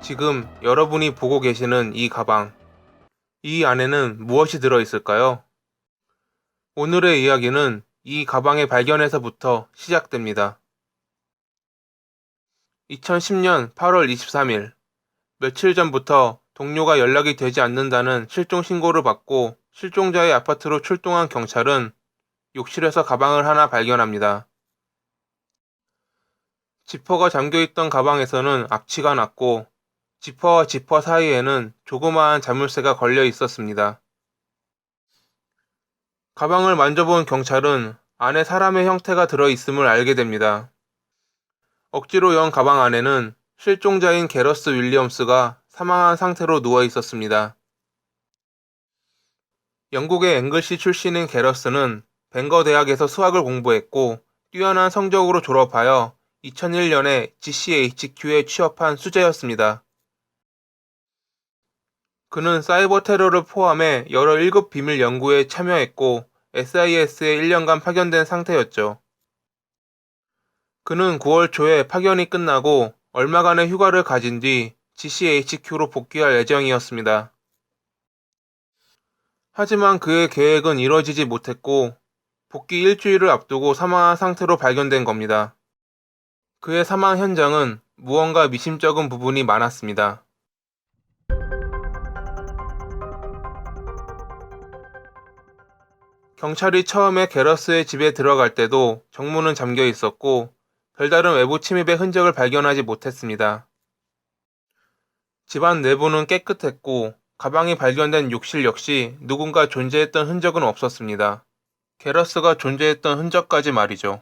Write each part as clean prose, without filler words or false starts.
지금 여러분이 보고 계시는 이 가방, 이 안에는 무엇이 들어있을까요? 오늘의 이야기는 이 가방의 발견에서부터 시작됩니다. 2010년 8월 23일, 며칠 전부터 동료가 연락이 되지 않는다는 실종 신고를 받고 실종자의 아파트로 출동한 경찰은 욕실에서 가방을 하나 발견합니다. 지퍼가 잠겨있던 가방에서는 악취가 났고 지퍼와 지퍼 사이에는 조그마한 자물쇠가 걸려 있었습니다. 가방을 만져본 경찰은 안에 사람의 형태가 들어있음을 알게 됩니다. 억지로 연 가방 안에는 실종자인 게러스 윌리엄스가 사망한 상태로 누워 있었습니다. 영국의 앵글시 출신인 게러스는 벵거 대학에서 수학을 공부했고 뛰어난 성적으로 졸업하여 2001년에 GCHQ에 취업한 수재였습니다. 그는 사이버 테러를 포함해 여러 1급 비밀 연구에 참여했고 SIS에 1년간 파견된 상태였죠. 그는 9월 초에 파견이 끝나고 얼마간의 휴가를 가진 뒤 GCHQ로 복귀할 예정이었습니다. 하지만 그의 계획은 이뤄지지 못했고 복귀 일주일을 앞두고 사망한 상태로 발견된 겁니다. 그의 사망 현장은 무언가 미심쩍은 부분이 많았습니다. 경찰이 처음에 게러스의 집에 들어갈 때도 정문은 잠겨 있었고 별다른 외부 침입의 흔적을 발견하지 못했습니다. 집안 내부는 깨끗했고 가방이 발견된 욕실 역시 누군가 존재했던 흔적은 없었습니다. 게러스가 존재했던 흔적까지 말이죠.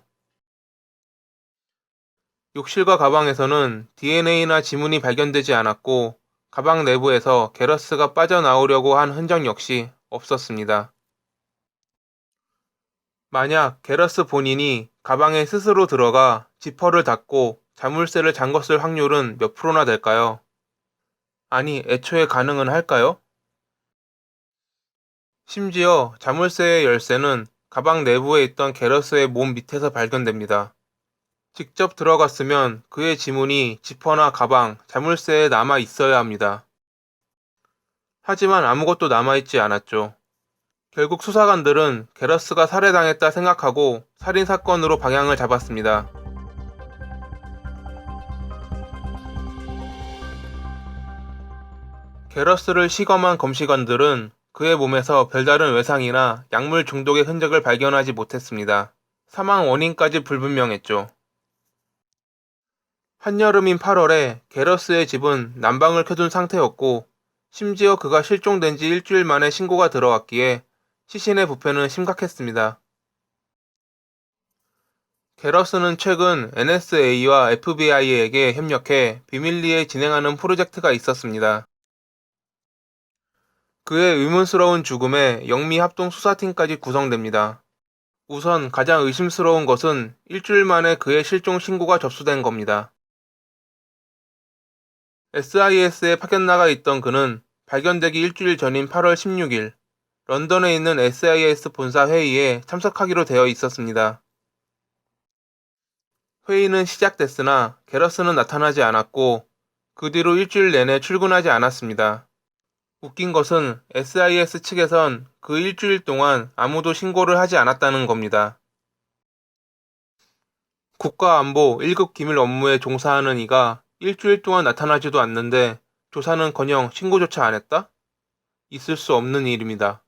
욕실과 가방에서는 DNA나 지문이 발견되지 않았고 가방 내부에서 게러스가 빠져나오려고 한 흔적 역시 없었습니다. 만약 게러스 본인이 가방에 스스로 들어가 지퍼를 닫고 자물쇠를 잠궜을 확률은 몇 프로나 될까요? 아니, 애초에 가능은 할까요? 심지어 자물쇠의 열쇠는 가방 내부에 있던 게러스의 몸 밑에서 발견됩니다. 직접 들어갔으면 그의 지문이 지퍼나 가방, 자물쇠에 남아 있어야 합니다. 하지만 아무것도 남아있지 않았죠. 결국 수사관들은 게러스가 살해당했다 생각하고 살인사건으로 방향을 잡았습니다. 게러스를 시검한 검시관들은 그의 몸에서 별다른 외상이나 약물 중독의 흔적을 발견하지 못했습니다. 사망 원인까지 불분명했죠. 한여름인 8월에 게러스의 집은 난방을 켜둔 상태였고 심지어 그가 실종된 지 일주일 만에 신고가 들어왔기에 시신의 부패는 심각했습니다. 게러스는 최근 NSA와 FBI에게 협력해 비밀리에 진행하는 프로젝트가 있었습니다. 그의 의문스러운 죽음에 영미합동 수사팀까지 구성됩니다. 우선 가장 의심스러운 것은 일주일 만에 그의 실종 신고가 접수된 겁니다. SIS에 파견 나가 있던 그는 발견되기 일주일 전인 8월 16일 런던에 있는 SIS 본사 회의에 참석하기로 되어 있었습니다. 회의는 시작됐으나 게러스는 나타나지 않았고 그 뒤로 일주일 내내 출근하지 않았습니다. 웃긴 것은 SIS 측에선 그 일주일 동안 아무도 신고를 하지 않았다는 겁니다. 국가안보 1급 기밀 업무에 종사하는 이가 일주일 동안 나타나지도 않는데 조사는커녕 신고조차 안 했다? 있을 수 없는 일입니다.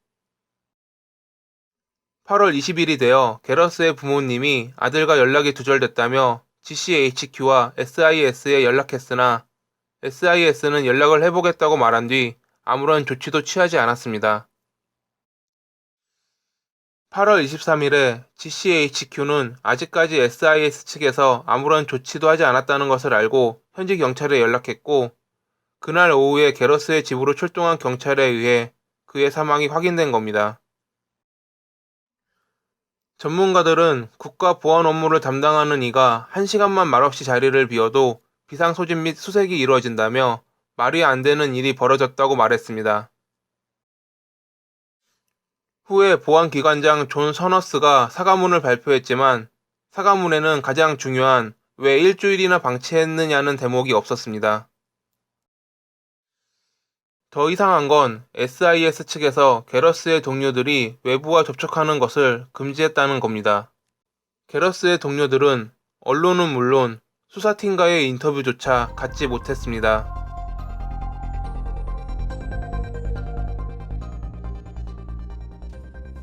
8월 20일이 되어 게러스의 부모님이 아들과 연락이 두절됐다며 GCHQ와 SIS에 연락했으나 SIS는 연락을 해보겠다고 말한 뒤 아무런 조치도 취하지 않았습니다. 8월 23일에 GCHQ는 아직까지 SIS 측에서 아무런 조치도 하지 않았다는 것을 알고 현지 경찰에 연락했고 그날 오후에 게러스의 집으로 출동한 경찰에 의해 그의 사망이 확인된 겁니다. 전문가들은 국가 보안 업무를 담당하는 이가 1시간만 말없이 자리를 비워도 비상소집 및 수색이 이루어진다며 말이 안 되는 일이 벌어졌다고 말했습니다. 후에 보안기관장 존 서너스가 사과문을 발표했지만 사과문에는 가장 중요한 왜 일주일이나 방치했느냐는 대목이 없었습니다. 더 이상한 건 SIS 측에서 게러스의 동료들이 외부와 접촉하는 것을 금지했다는 겁니다. 게러스의 동료들은 언론은 물론 수사팀과의 인터뷰조차 갖지 못했습니다.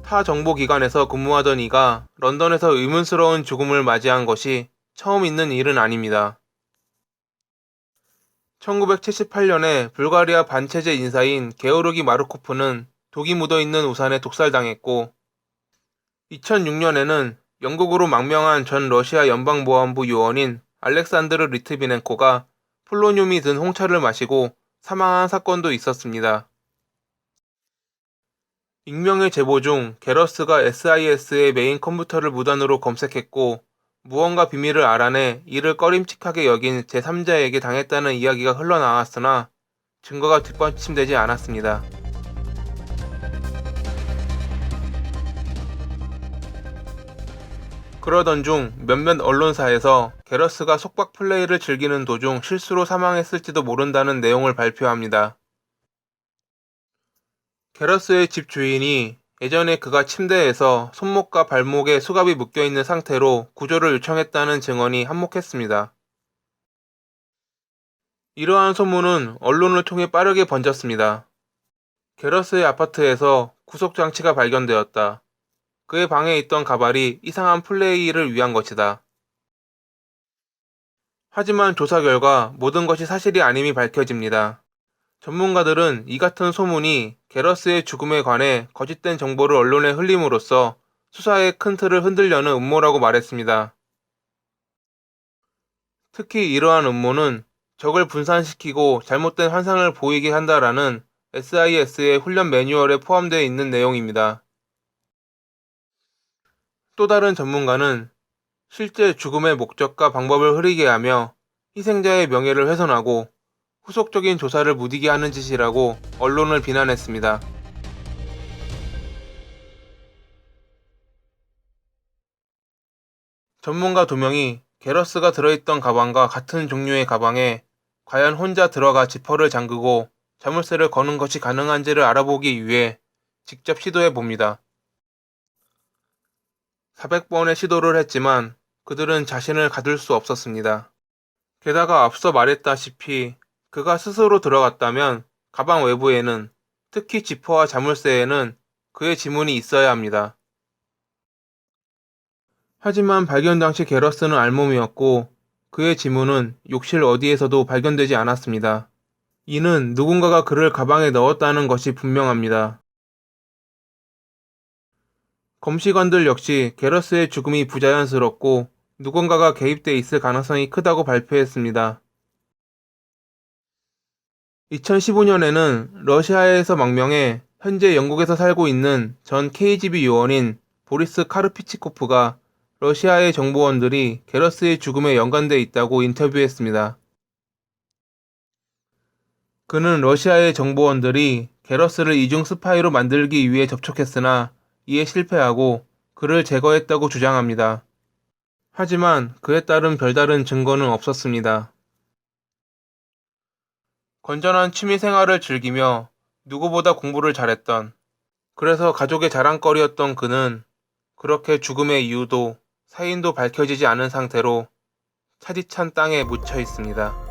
타 정보기관에서 근무하던 이가 런던에서 의문스러운 죽음을 맞이한 것이 처음 있는 일은 아닙니다. 1978년에 불가리아 반체제 인사인 게오르기 마르코프는 독이 묻어있는 우산에 독살당했고, 2006년에는 영국으로 망명한 전 러시아 연방보안부 요원인 알렉산드르 리트비넨코가 폴로늄이 든 홍차를 마시고 사망한 사건도 있었습니다. 익명의 제보 중 게러스가 SIS의 메인 컴퓨터를 무단으로 검색했고 무언가 비밀을 알아내 이를 꺼림칙하게 여긴 제3자에게 당했다는 이야기가 흘러나왔으나 증거가 뒷받침되지 않았습니다. 그러던 중 몇몇 언론사에서 게러스가 속박 플레이를 즐기는 도중 실수로 사망했을지도 모른다는 내용을 발표합니다. 게러스의 집 주인이 예전에 그가 침대에서 손목과 발목에 수갑이 묶여있는 상태로 구조를 요청했다는 증언이 한몫했습니다. 이러한 소문은 언론을 통해 빠르게 번졌습니다. 게러스의 아파트에서 구속장치가 발견되었다. 그의 방에 있던 가발이 이상한 플레이를 위한 것이다. 하지만 조사 결과 모든 것이 사실이 아님이 밝혀집니다. 전문가들은 이 같은 소문이 게러스의 죽음에 관해 거짓된 정보를 언론에 흘림으로써 수사의 큰 틀을 흔들려는 음모라고 말했습니다. 특히 이러한 음모는 적을 분산시키고 잘못된 환상을 보이게 한다라는 SIS의 훈련 매뉴얼에 포함되어 있는 내용입니다. 또 다른 전문가는 실제 죽음의 목적과 방법을 흐리게 하며 희생자의 명예를 훼손하고 후속적인 조사를 무디게 하는 짓이라고 언론을 비난했습니다. 전문가 2명이 게러스가 들어있던 가방과 같은 종류의 가방에 과연 혼자 들어가 지퍼를 잠그고 자물쇠를 거는 것이 가능한지를 알아보기 위해 직접 시도해 봅니다. 400번의 시도를 했지만 그들은 자신을 가둘 수 없었습니다. 게다가 앞서 말했다시피 그가 스스로 들어갔다면 가방 외부에는, 특히 지퍼와 자물쇠에는 그의 지문이 있어야 합니다. 하지만 발견 당시 게러스는 알몸이었고 그의 지문은 욕실 어디에서도 발견되지 않았습니다. 이는 누군가가 그를 가방에 넣었다는 것이 분명합니다. 검시관들 역시 게러스의 죽음이 부자연스럽고 누군가가 개입돼 있을 가능성이 크다고 발표했습니다. 2015년에는 러시아에서 망명해 현재 영국에서 살고 있는 전 KGB 요원인 보리스 카르피치코프가 러시아의 정보원들이 게러스의 죽음에 연관돼 있다고 인터뷰했습니다. 그는 러시아의 정보원들이 게러스를 이중 스파이로 만들기 위해 접촉했으나 이에 실패하고 그를 제거했다고 주장합니다. 하지만 그에 따른 별다른 증거는 없었습니다. 건전한 취미 생활을 즐기며 누구보다 공부를 잘했던, 그래서 가족의 자랑거리였던 그는 그렇게 죽음의 이유도 사인도 밝혀지지 않은 상태로 차디찬 땅에 묻혀 있습니다.